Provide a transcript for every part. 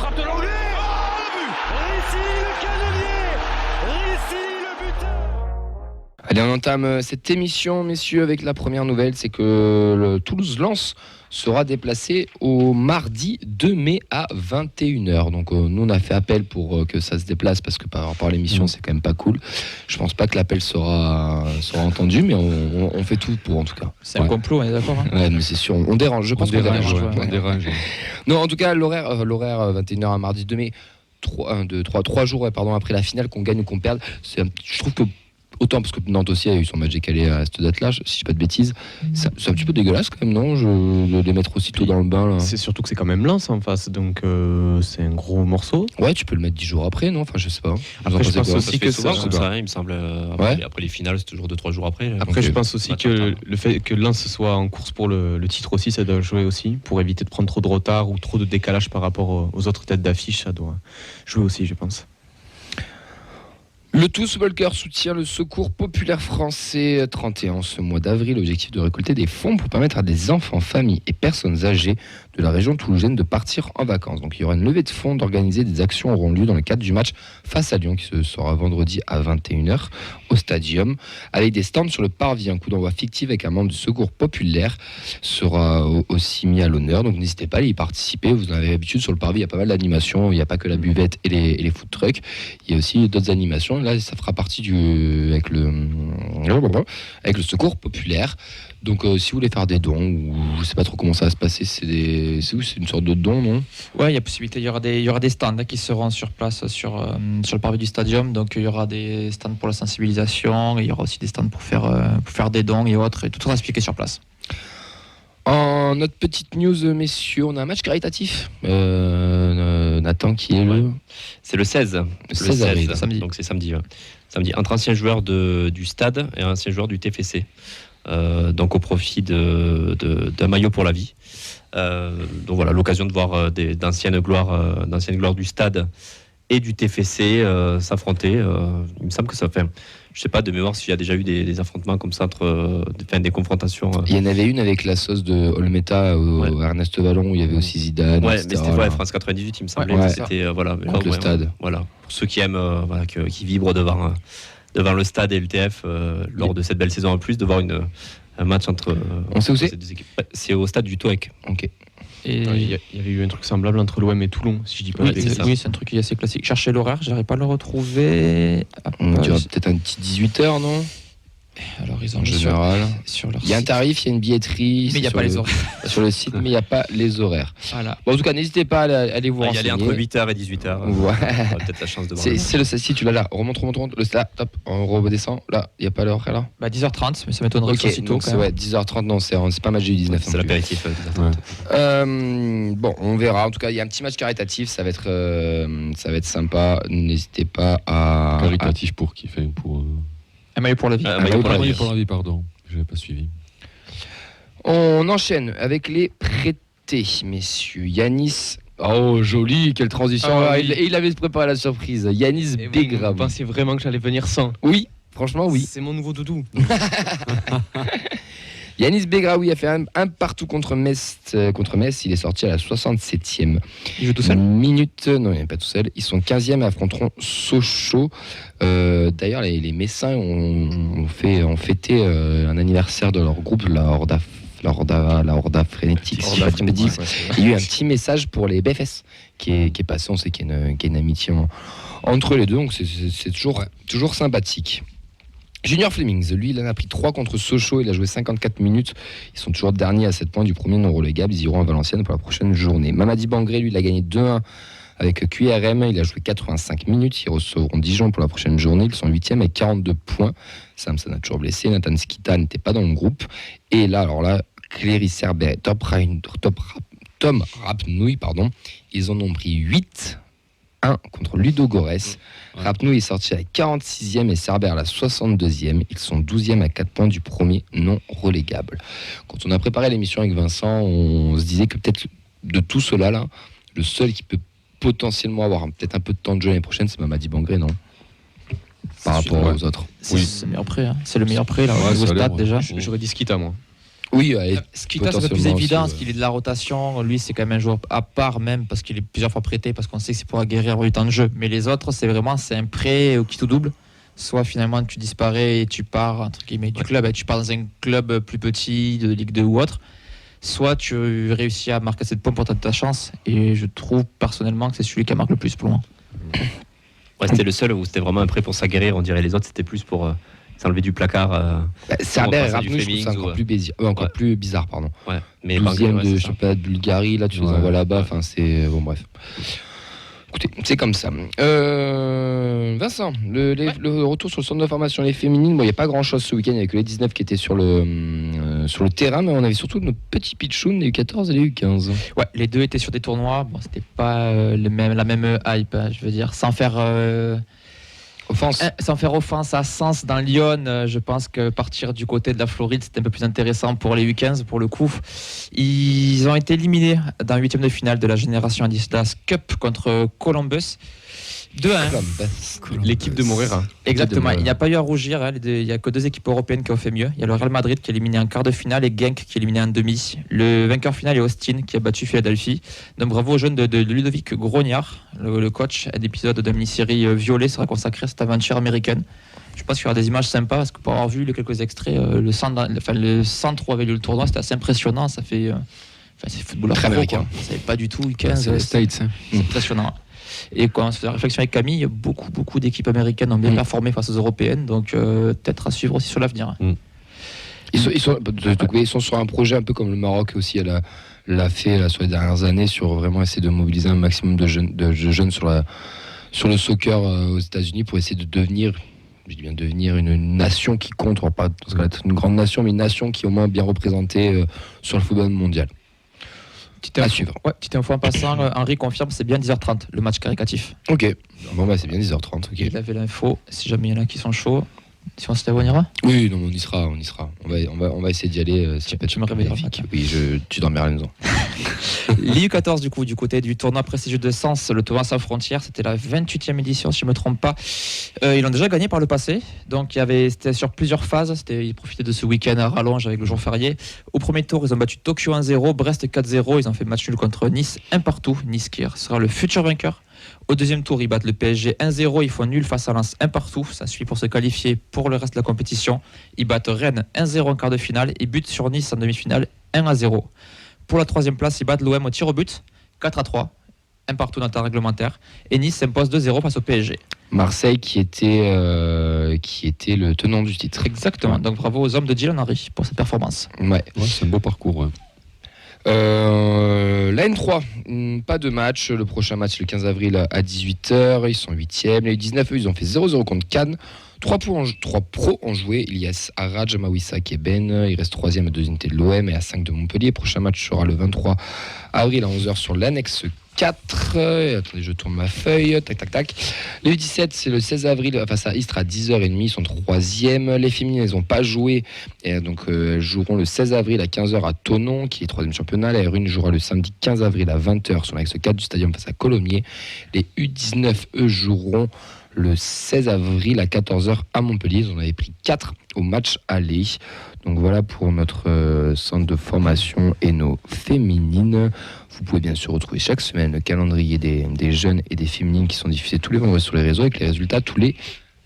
frappe de l'anglais. Réussi le canonnier. Réussi le buteur. Allez, on entame cette émission, messieurs, avec la première nouvelle, c'est que le Toulouse-Lens sera déplacé au mardi 2 mai à 21h. Donc nous, on a fait appel pour que ça se déplace, parce que par rapport à l'émission, c'est quand même pas cool. Je pense pas que l'appel sera entendu, mais on fait tout pour, en tout cas. C'est un complot, on est d'accord, hein. Ouais, mais c'est sûr, on dérange, je pense qu'on dérange. On dérange. Non, en tout cas, l'horaire 21h à mardi 2 mai, 3 jours après la finale, qu'on gagne ou qu'on perde, je trouve que autant parce que Nantes aussi a eu son match décalé à cette date-là, si je dis pas de bêtises, c'est un petit peu dégueulasse quand même, non, de les mettre aussitôt dans le bain là. C'est surtout que c'est quand même Lens en face, donc c'est un gros morceau. Ouais, tu peux le mettre 10 jours après, non, enfin je sais pas. Après, je pense Ça aussi se fait que souvent ça, comme ça, il me semble. Après les finales, c'est toujours 2-3 jours après. Après, je pense aussi que le fait que Lens soit en course pour le titre aussi, ça doit jouer aussi, pour éviter de prendre trop de retard ou trop de décalage par rapport aux autres têtes d'affiche, ça doit jouer aussi, je pense. Le Tous Volker soutient le Secours populaire français 31 ce mois d'avril. Objectif de récolter des fonds pour permettre à des enfants, familles et personnes âgées de la région toulousaine de partir en vacances. Donc il y aura une levée de fonds, d'organiser des actions auront lieu dans le cadre du match face à Lyon qui se sera vendredi à 21h au Stadium, avec des stands sur le parvis. Un coup d'envoi fictif avec un membre du Secours populaire sera aussi mis à l'honneur. Donc n'hésitez pas à y participer. Vous en avez l'habitude, sur le parvis, il y a pas mal d'animations. Il n'y a pas que la buvette et les food trucks. Il y a aussi d'autres animations. Là, ça fera partie avec le Secours populaire. Donc, si vous voulez faire des dons, ou je ne sais pas trop comment ça va se passer, c'est une sorte de don, non ? Ouais, il y a possibilité. Il y aura des stands qui seront sur place sur le parvis du Stadium. Donc, il y aura des stands pour la sensibilisation. Il y aura aussi des stands pour faire des dons et autres. Et tout sera expliqué sur place. En notre petite news, messieurs, on a un match caritatif. Nathan, qui est C'est le 16. Le 16 avril, samedi. Donc c'est samedi. Samedi. Entre anciens joueurs du Stade et anciens joueurs du TFC. Donc au profit d'un maillot pour la vie. Donc voilà, l'occasion de voir d'anciennes gloires du Stade et du TFC s'affronter. Il me semble que ça fait... Je sais pas de mémoire s'il y a déjà eu des affrontements comme ça des confrontations. Il y en avait une avec la sauce de Olmeta au Ernest Vallon où il y avait aussi Zidane. Ouais, etc. mais c'était France 98, il me semblait. Ouais. C'était contre le Stade. Voilà, pour ceux qui aiment, qui vibrent devant le Stade et le TF lors de cette belle saison en plus, de voir un match entre. On sait où c'est ? Ces deux équipes. C'est au stade du Touec. Ok. Et Il y avait eu un truc semblable entre l'OM et Toulon, si je dis pas de bêtises. c'est un truc qui est assez classique. Cherchez l'horaire, je n'arrive pas à le retrouver. Tu auras peut-être un petit 18h, non ? Alors, ils ont En général. sur leur Il y a un site. tarif, il y a une billetterie. Mais il n'y a pas les horaires. Sur le site, mais il n'y a pas les horaires. Voilà. Bon, en tout cas, n'hésitez pas à aller vous Il y renseigner. aller entre 8h et 18h. Ouais. On aura peut-être la chance de voir. C'est le si tu l'as là, remonte, le stade, top, on redescend, là, il n'y a pas l'horaire là. 10h30, mais ça m'étonnerait que ce soit si tôt. donc c'est 10h30, non, c'est pas match du 19. C'est l'apéritif. Bon, on verra. En tout cas, il y a un petit match caritatif, ça va être sympa. N'hésitez pas à. Caritatif pour qui fait pour. Un maillot pour la vie. Pour la vie. Pardon, je n'avais pas suivi. On enchaîne avec les prêtés, messieurs. Yanis. Oh, joli, quelle transition. Il avait préparé la surprise. Yanis Begraoui. Vous pensez vraiment que j'allais venir sans ? Oui, franchement, oui. C'est mon nouveau doudou. Yanis Begraoui a fait un partout contre Metz. Il est sorti à la 67e. Il joue tout seul ? Minute. Non, il n'est pas tout seul. Ils sont 15e et affronteront Sochaux. D'ailleurs, les Messins ont fêté un anniversaire de leur groupe, la Horda Frénétique. Il y a eu un petit message pour les BFS qui est passé. On sait qu'il y a une amitié entre les deux. Donc c'est toujours sympathique. Junior Flemings, lui, il en a pris 3 contre Sochaux, il a joué 54 minutes. Ils sont toujours derniers à 7 points du premier non relégable. Ils iront à Valenciennes pour la prochaine journée. Mamadi Bangré, lui, il a gagné 2-1 avec QRM. Il a joué 85 minutes. Ils recevront Dijon pour la prochaine journée. Ils sont 8e avec 42 points. Samson a toujours blessé. Nathan Skita n'était pas dans le groupe. Et là, Cléry Cerber et Tom Rapnouille, ils en ont pris 8. 1 contre Ludo Gorès. Rapnouille est sorti à la 46e et Cerber à la 62e. Ils sont 12e à 4 points du premier non relégable. Quand on a préparé l'émission avec Vincent, on se disait que peut-être de tout cela, là, le seul qui peut potentiellement avoir peut-être un peu de temps de jeu l'année prochaine, c'est Mamadi Bangré, non ? Par rapport aux autres. C'est le meilleur prêt. Hein. C'est le meilleur prêt là, au niveau stade déjà. J'aurais dit Skita, moi. Oui, Ce qui est un peu plus potentiellement évident, aussi, c'est qu'il est de la rotation. Lui, c'est quand même un joueur à part, même parce qu'il est plusieurs fois prêté, parce qu'on sait que c'est pour aguerrir du temps de jeu. Mais les autres, c'est un prêt au qui tout double. Soit finalement tu disparais et tu pars entre guillemets du club, et tu pars dans un club plus petit de Ligue 2 ou autre. Soit tu réussis à marquer cette pomme pour ta chance. Et je trouve personnellement que c'est celui qui marque le plus pour le moment. Ouais, c'était le seul où c'était vraiment un prêt pour s'aguerrir. On dirait les autres, c'était plus pour s'enlever du placard. Cerber et passer du Rapnous, je trouve ça Flemings encore ou, plus bizarre. Encore ouais. plus bizarre, pardon. Ouais, mais 12e ouais, de c'est ça. championnat de Bulgarie, là tu les Ouais. envoies là-bas, enfin c'est bon bref. Écoutez, c'est comme ça. Vincent, le retour sur le centre de formation les féminines, bon, il n'y a pas grand-chose ce week-end, il n'y avait que les 19 qui étaient sur le terrain, mais on avait surtout nos petits pitchouns, les U14 et les U15. Ouais, les deux étaient sur des tournois. Bon, c'était pas la même hype, hein, je veux dire, sans faire offense à Sens dans Lyon. Je pense que partir du côté de la Floride, c'était un peu plus intéressant pour les U15 pour le coup. Ils ont été éliminés dans le 8e de finale de la génération Adidas Cup contre Columbus. 2-1. L'équipe de Morera. Exactement, il n'y a pas eu à rougir, hein. Il n'y a que deux équipes européennes qui ont fait mieux. Il y a le Real Madrid qui est éliminé en quart de finale et Genk qui est éliminé en demi. Le vainqueur final est Austin qui a battu Philadelphie. Donc bravo aux jeunes de Ludovic Grognard, le coach. Un épisode de la mini-série Violet sera consacré à cette aventure américaine. Je pense qu'il y aura des images sympas parce que pour avoir vu les quelques extraits, le centre où avait lieu le tournoi, c'était assez impressionnant. Ça fait, c'est footballeur Très pro, américain. quoi. Ça fait pas du tout U15. C'est les States. Hein. C'est impressionnant. Et quand on se fait la réflexion avec Camille, beaucoup d'équipes américaines ont bien performé face aux européennes, donc peut-être à suivre aussi sur l'avenir. Ils sont sur un projet un peu comme le Maroc aussi l'a fait là, sur les dernières années, sur vraiment essayer de mobiliser un maximum de jeunes sur le soccer aux États-Unis pour essayer de devenir, je dis bien devenir une nation qui compte, on va pas parce qu'elle est une grande nation, mais une nation qui est au moins bien représentée sur le football mondial. À suivre. Ouais, petite info en passant, Henri confirme c'est bien 10h30 le match qualificatif. Ok, bon bah c'est bien 10h30. Ok. Il avait l'info, si jamais il y en a qui sont chauds. Si on se lève, on ira. Oui, non, on y sera. On va essayer d'y aller. Tu me réveilleras le matin. Oui, tu dormiras à la maison. L'IU 14 du côté du tournoi prestigieux de Sens, le tournoi sans frontières, c'était la 28e édition si je ne me trompe pas. Ils l'ont déjà gagné par le passé, donc c'était sur plusieurs phases. Ils profitaient de ce week-end à rallonge avec le jour férié. Au premier tour, ils ont battu Tokyo 1-0, Brest 4-0, ils ont fait match nul contre Nice, un partout. Nice qui sera le futur vainqueur. Au deuxième tour, ils battent le PSG 1-0, ils font nul face à Lens, un partout. Ça suit pour se qualifier pour le reste de la compétition. Ils battent Rennes 1-0 en quart de finale et butent sur Nice en demi-finale 1-0. Pour la troisième place, ils battent l'OM au tir au but 4-3, un partout dans le temps réglementaire. Et Nice s'impose 2-0 face au PSG. Marseille qui était le tenant du titre. Exactement, donc bravo aux hommes de Dylan Henry pour cette performance. Ouais. Ouais, c'est un beau parcours. Ouais. La N3, pas de match. Le prochain match le 15 avril à 18h. Ils sont 8e. Les 19, eux, ils ont fait 0-0 contre Cannes. 3 pros ont joué. Ilyes Arad, Mawissa Keben. Il reste 3e à 2 unités de l'OM et à 5 de Montpellier. Prochain match sera le 23 avril à 11h sur l'annexe 4. Attendez, je tourne ma feuille. Tac. Les U17, c'est le 16 avril face à Istres à 10h30. Ils sont 3e. Les féminines, elles n'ont pas joué. Et donc, elles joueront le 16 avril à 15h à Thonon, qui est 3e championnat. La R1 jouera le samedi 15 avril à 20h sur l'annexe 4 du stadium face à Colomiers. Les U19, eux, joueront le 16 avril à 14h à Montpellier. Ils en avaient pris 4 au match aller. Donc voilà pour notre centre de formation et nos féminines. Vous pouvez bien sûr retrouver chaque semaine le calendrier des jeunes et des féminines qui sont diffusés tous les vendredis sur les réseaux avec les résultats tous les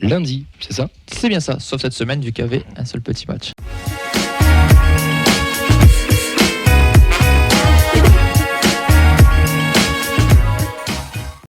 lundis. C'est ça ? C'est bien ça, sauf cette semaine vu qu'il y avait un seul petit match.